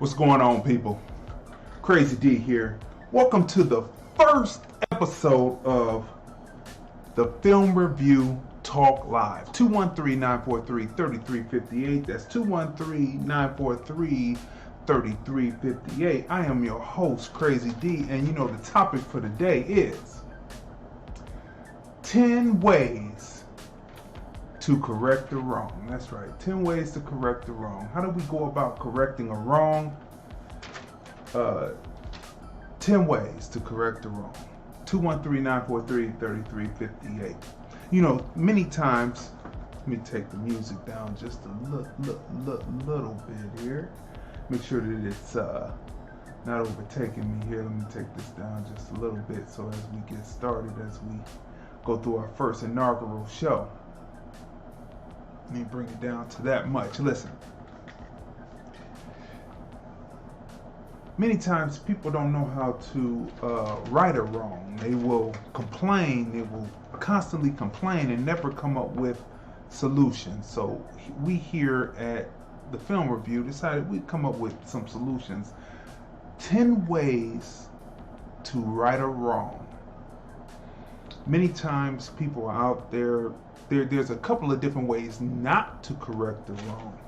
What's going on, people? Crazy D here. Welcome to the first episode of the Film Review Talk Live. 213-943-3358. That's 213-943-3358. I am your host, Crazy D, and you know the topic for today is 10 ways to correct the wrong. That's right, 10 ways to correct the wrong. How do we go about correcting a wrong? 10 ways to correct the wrong. 213-943-3358. You know, many times, let me take the music down just a little bit here. Make sure that it's not overtaking me here. Let me take this down just a little bit so as we get started, as we go through our first inaugural show. Let me bring it down to that much. Listen. Many times people don't know how to right a wrong. They will complain. They will constantly complain and never come up with solutions. So we here at the Film Review decided we'd come up with some solutions. 10 ways to right a wrong. Many times people are out there, there's a couple of different ways not to correct the wrong.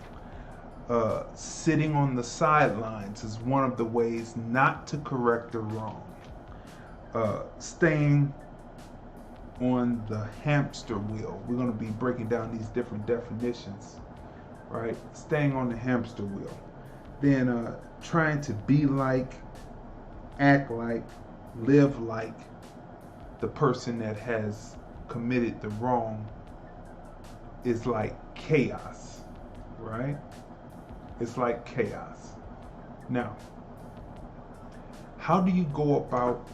Sitting on the sidelines is one of the ways not to correct the wrong. Staying on the hamster wheel. We're going to be breaking down these different definitions, right? Staying on the hamster wheel. Then trying to be like, act like, live like the person that has committed the wrong is like chaos, right? It's like chaos. Now, how do you go about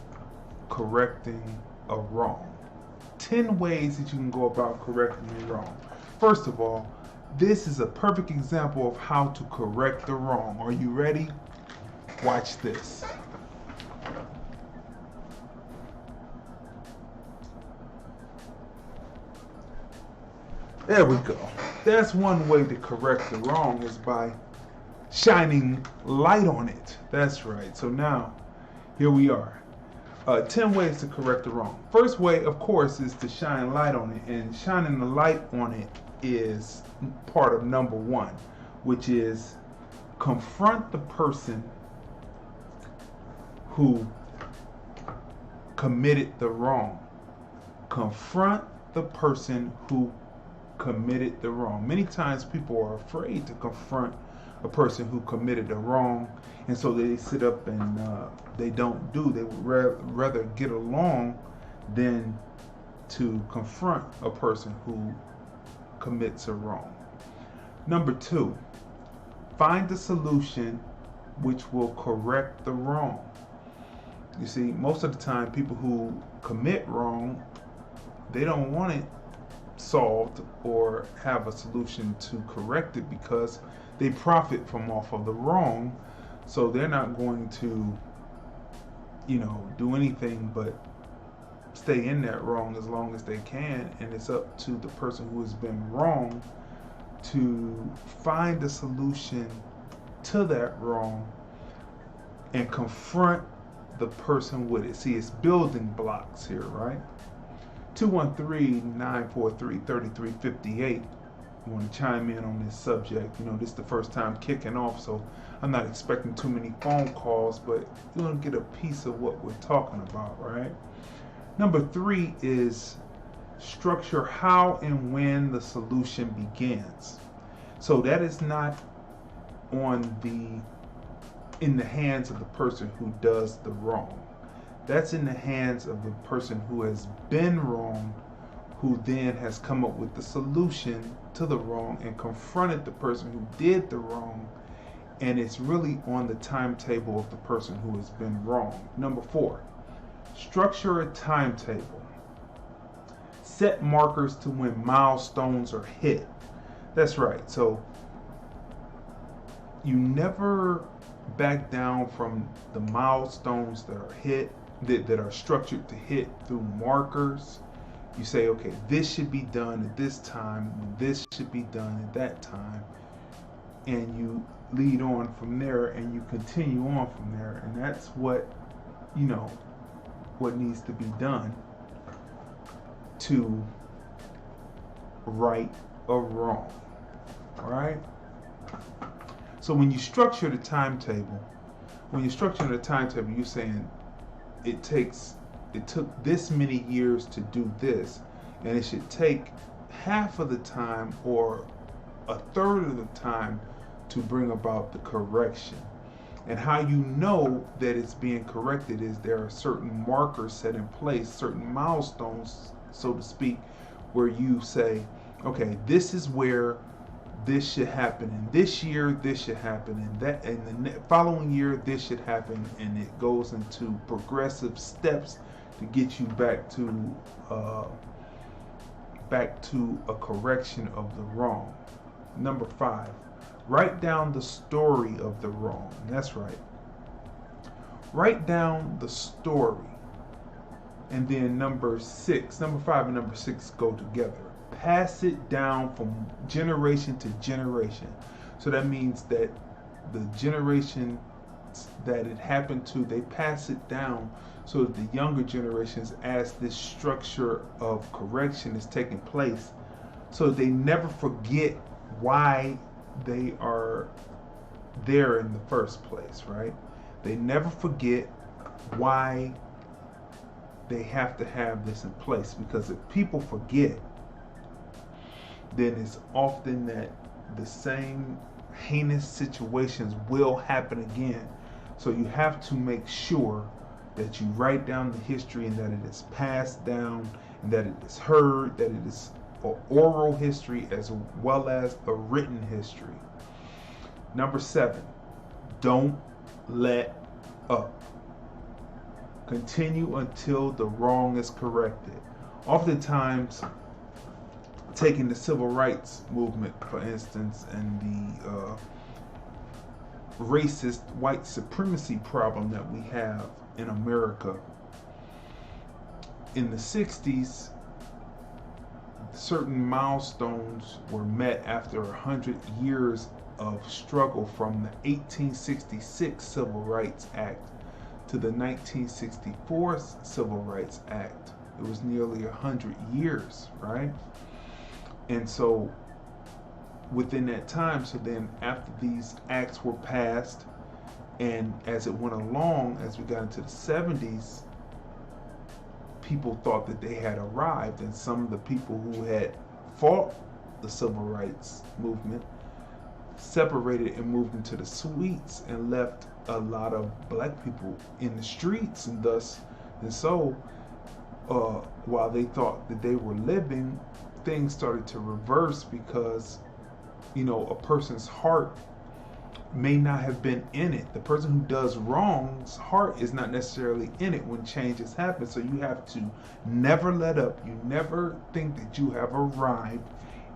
correcting a wrong? 10 ways that you can go about correcting a wrong. First of all, this is a perfect example of how to correct the wrong. Are you ready? Watch this. There we go. That's one way to correct the wrong, is by shining light on it. That's right. So now, here we are. 10 ways to correct the wrong. First way, of course, is to shine light on it. And shining the light on it is part of number one, which is confront the person who committed the wrong. Confront the person who committed the wrong. Many times people are afraid to confront a person who committed a wrong, and so they sit up and they don't do. They would rather get along than to confront a person who commits a wrong. Number two, find a solution which will correct the wrong. You see, most of the time people who commit wrong, they don't want it solved or have a solution to correct it because they profit from off of the wrong, so they're not going to, do anything but stay in that wrong as long as they can. And it's up to the person who has been wrong to find a solution to that wrong and confront the person with it. See, it's building blocks here, right? 213-943-3358. You want to chime in on this subject. This is the first time kicking off, so I'm not expecting too many phone calls, but you're going to get a piece of what we're talking about, right? Number three is structure how and when the solution begins. So that is not in the hands of the person who does the wrong. That's in the hands of the person who has been wrong, who then has come up with the solution to the wrong and confronted the person who did the wrong, and it's really on the timetable of the person who has been wrong. Number four, structure a timetable. Set markers to when milestones are hit. That's right. So you never back down from the milestones that are hit, that are structured to hit through markers. You say, okay, this should be done at this time, this should be done at that time. and you lead on from there, and you continue on from there. And that's what, what needs to be done to right a wrong. All right? So when you structure the timetable, you're saying it took this many years to do this, and it should take half of the time or a third of the time to bring about the correction. And how you know that it's being corrected is there are certain markers set in place, certain milestones, so to speak, where you say, okay, this is where this should happen, and this year this should happen, and that, and the following year this should happen, and it goes into progressive steps to get you back to a correction of the wrong. Number 5, write down the story of the wrong. That's right. Write down the story. And then number 5 and number 6 go together. Pass it down from generation to generation. So that means that the generation that it happened to, they pass it down so that the younger generations, as this structure of correction is taking place, so they never forget why they are there in the first place, right? They never forget why they have to have this in place, because if people forget, then it's often that the same heinous situations will happen again. So you have to make sure that you write down the history, and that it is passed down, and that it is heard, that it is an oral history as well as a written history. Number 7, don't let up. Continue until the wrong is corrected. Oftentimes, taking the civil rights movement, for instance, and the racist white supremacy problem that we have in America. In the 60s, certain milestones were met after 100 years of struggle, from the 1866 Civil Rights Act to the 1964 Civil Rights Act. It was nearly 100 years, right? And so within that time, so then after these acts were passed, and as it went along, as we got into the 70s, people thought that they had arrived, and some of the people who had fought the civil rights movement separated and moved into the suites and left a lot of black people in the streets, and so while they thought that they were living, things started to reverse, because a person's heart may not have been in it. The person who does wrong's heart is not necessarily in it when changes happen. So you have to never let up. You never think that you have arrived,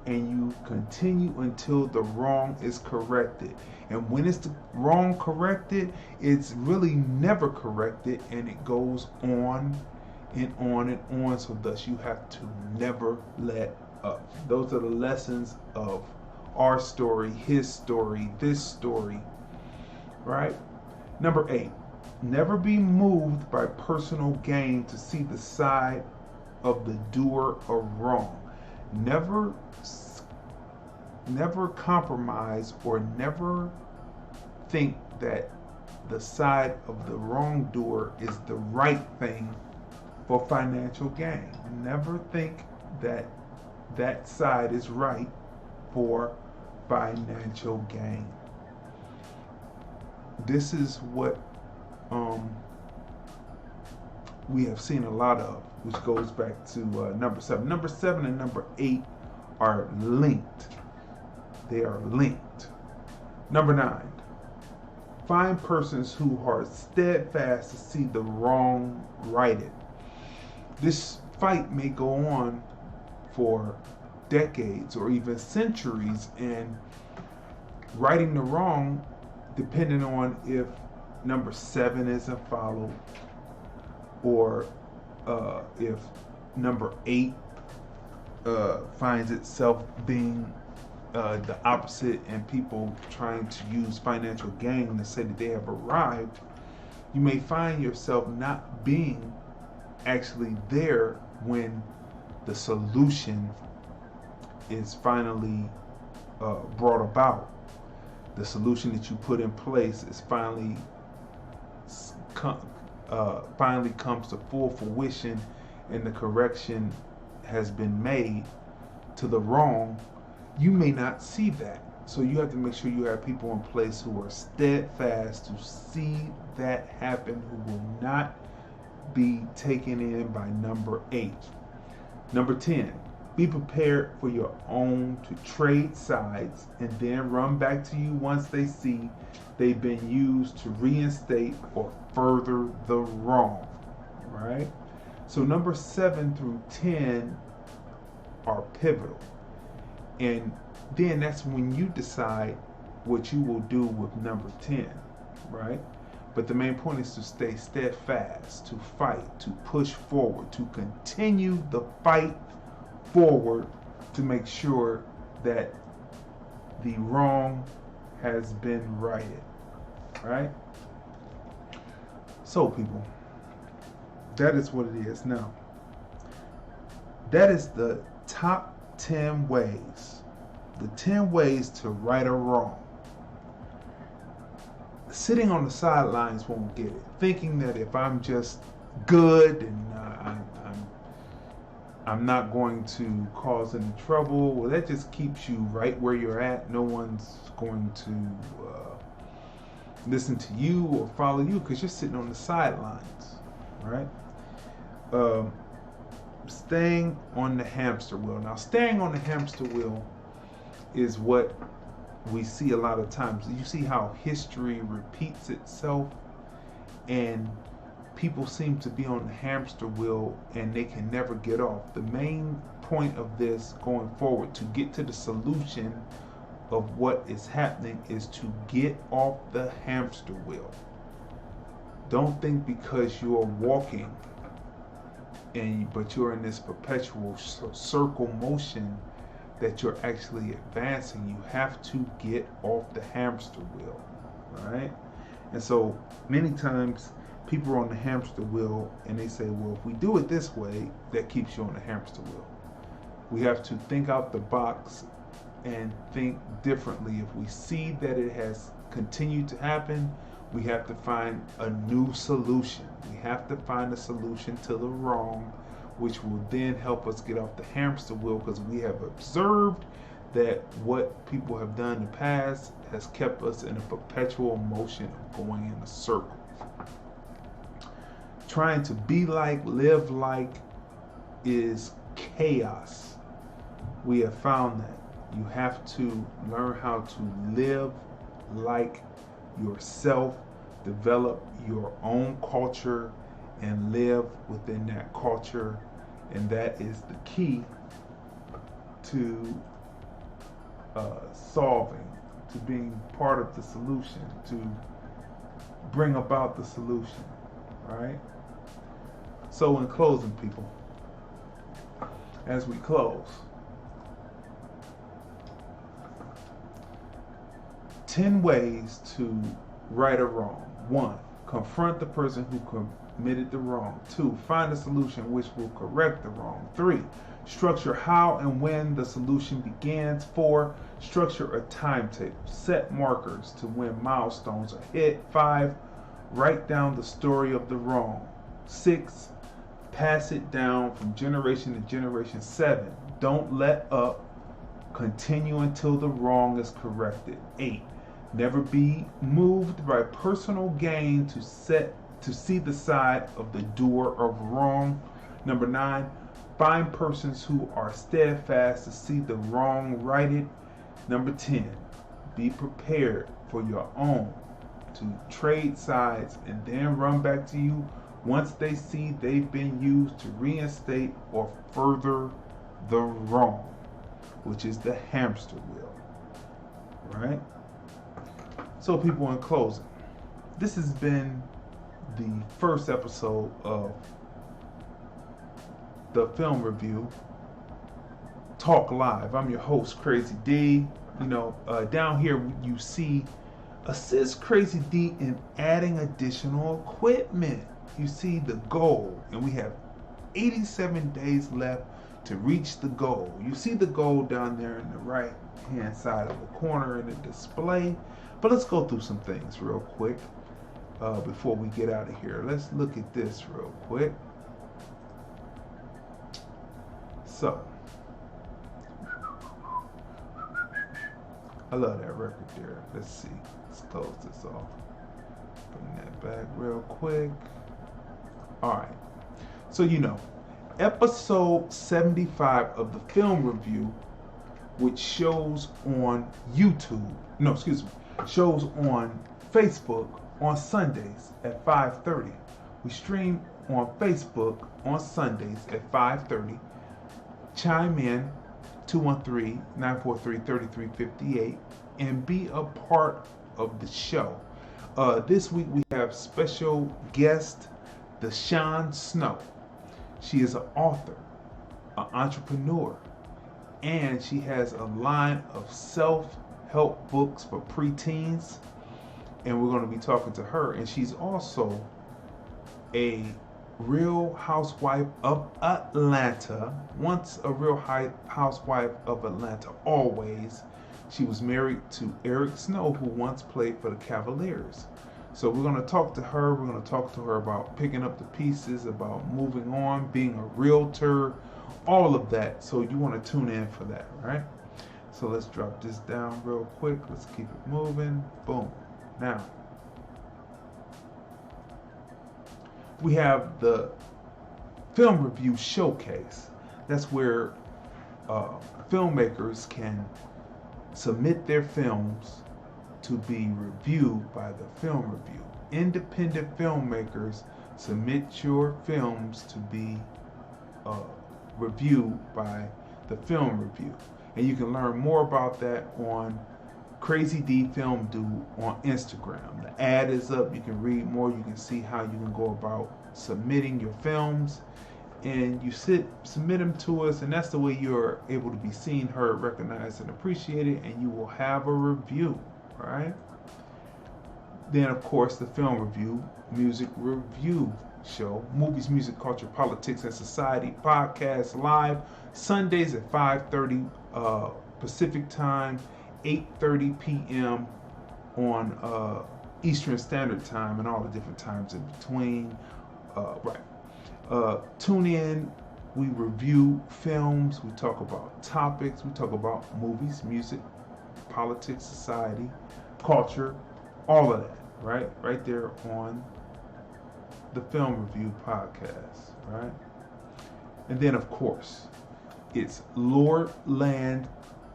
and you continue until the wrong is corrected. And when it's the wrong corrected, it's really never corrected, and it goes on and on and on. So thus you have to never let up. Those are the lessons of our story, his story, this story, right? Number 8, never be moved by personal gain to see the side of the doer of wrong. Never compromise, or never think that the side of the wrongdoer is the right thing for financial gain. Never think that that side is right for financial gain. This is what we have seen a lot of, which goes back to number 7. Number 7 and number 8 are linked. They are linked. Number 9, find persons who are steadfast to see the wrong righted. This fight may go on for decades or even centuries, and righting the wrong, depending on if number 7 isn't followed, or if number 8 finds itself being the opposite, and people trying to use financial gain to say that they have arrived, you may find yourself not being actually there when the solution is finally brought about. The solution that you put in place is finally comes to full fruition, and the correction has been made to the wrong. You may not see that, so you have to make sure you have people in place who are steadfast to see that happen, who will not be taken in by number 8. Number 10, be prepared for your own to trade sides and then run back to you once they see they've been used to reinstate or further the wrong. Right? So number 7 through 10 are pivotal. And then that's when you decide what you will do with number 10, right? But the main point is to stay steadfast, to fight, to push forward, to continue the fight forward to make sure that the wrong has been righted, right? So people, that is what it is now. That is the top 10 ways, the 10 ways to right a wrong. Sitting on the sidelines won't get it. Thinking that if I'm just good and I'm not going to cause any trouble, well, that just keeps you right where you're at. No one's going to listen to you or follow you because you're sitting on the sidelines, right? Staying on the hamster wheel. Now, staying on the hamster wheel is what we see a lot of times. You see how history repeats itself, and people seem to be on the hamster wheel and they can never get off. The main point of this going forward, to get to the solution of what is happening, is to get off the hamster wheel. Don't think because you're walking but you're in this perpetual circle motion that you're actually advancing. You have to get off the hamster wheel, right? And so many times people are on the hamster wheel and they say, well, if we do it this way, that keeps you on the hamster wheel. We have to think out the box and think differently. If we see that it has continued to happen, we have to find a new solution. We have to find a solution to the wrong, which will then help us get off the hamster wheel, because we have observed that what people have done in the past has kept us in a perpetual motion of going in a circle. Trying to be like, live like is chaos. We have found that. You have to learn how to live like yourself, develop your own culture, and live within that culture. And that is the key to solving, to being part of the solution, to bring about the solution, right? So in closing, people, as we close, 10 ways to right a wrong. 1, confront the person who committed the wrong. 2, find a solution which will correct the wrong. 3, structure how and when the solution begins. 4, structure a timetable. Set markers to when milestones are hit. 5, write down the story of the wrong. 6, pass it down from generation to generation. 7, don't let up. Continue until the wrong is corrected. 8, never be moved by personal gain to see the side of the doer of wrong. Number 9, find persons who are steadfast to see the wrong righted. Number 10, be prepared for your own to trade sides and then run back to you once they see they've been used to reinstate or further the wrong, which is the hamster wheel, right? So people, in closing, this has been the first episode of the film review Talk Live. I'm your host, Crazy D. Down here you see assist Crazy D in adding additional equipment. You see the goal, and we have 87 days left to reach the goal. You see the goal down there in the right hand side of the corner in the display. But let's go through some things real quick before we get out of here. Let's look at this real quick. So, I love that record there. Let's see. Let's close this off. Bring that back real quick. Alright. So, episode 75 of the film review, which shows on YouTube, shows on Facebook on Sundays at 5:30. We stream on Facebook on Sundays at 5:30. Chime-In 213-943-3358 and be a part of the show. This week we have special guest Deshawn Snow. She is an author, an entrepreneur, and she has a line of self-help books for preteens. And we're going to be talking to her. And she's also a Real Housewife of Atlanta. Once a Real Housewife of Atlanta, always. She was married to Eric Snow, who once played for the Cavaliers. So we're going to talk to her. We're going to talk to her about picking up the pieces, about moving on, being a realtor, all of that. So you want to tune in for that, right? So let's drop this down real quick. Let's keep it moving. Boom. Now, we have the film review showcase. That's where filmmakers can submit their films to be reviewed by the film review. Independent filmmakers submit your films to be reviewed by the film review. And you can learn more about that on Crazy D Film Dude on Instagram. The ad is up. You can read more. You can see how you can go about submitting your films. And you submit them to us, and that's the way you're able to be seen, heard, recognized, and appreciated, and you will have a review, right? Then, of course, the film review, music review show, movies, music, culture, politics, and society podcast live Sundays at 5:30 Pacific time, 8:30 p.m. on Eastern Standard Time, and all the different times in between. Tune in. We review films. We talk about topics. We talk about movies, music, politics, society, culture, all of that, right? Right there on the Film Review podcast, right? And then, of course, it's Lordland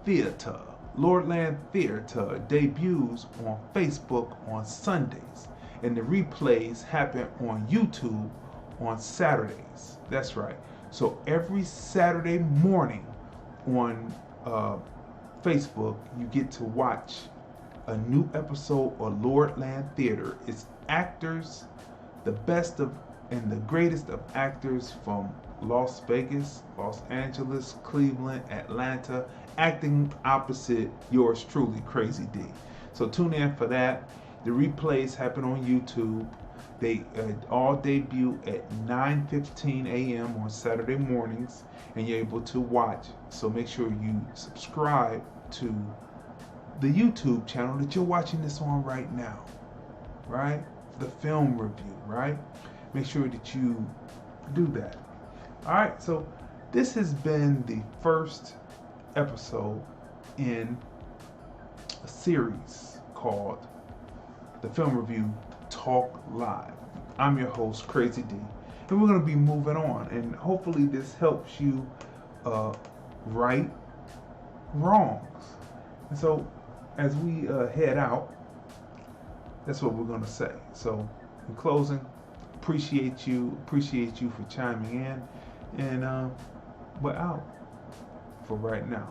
Theater. Lordland Theater debuts on Facebook on Sundays, and the replays happen on YouTube on Saturdays. That's right. So every Saturday morning on Facebook, you get to watch a new episode of Lordland Theater. It's actors, the best of and the greatest of actors from Las Vegas, Los Angeles, Cleveland, Atlanta, acting opposite yours truly, Crazy D. So tune in for that. The replays happen on YouTube. They all debut at 9:15 a.m. on Saturday mornings, and you're able to watch. So make sure you subscribe to the YouTube channel that you're watching this on right now, right? The film review, right? Make sure that you do that. All right, so this has been the first episode in a series called The Film Review Talk Live. I'm your host, Crazy D, and we're going to be moving on, and hopefully this helps you right wrongs. And so as we head out, that's what we're going to say. So in closing, appreciate you for chiming in, and we're out for right now.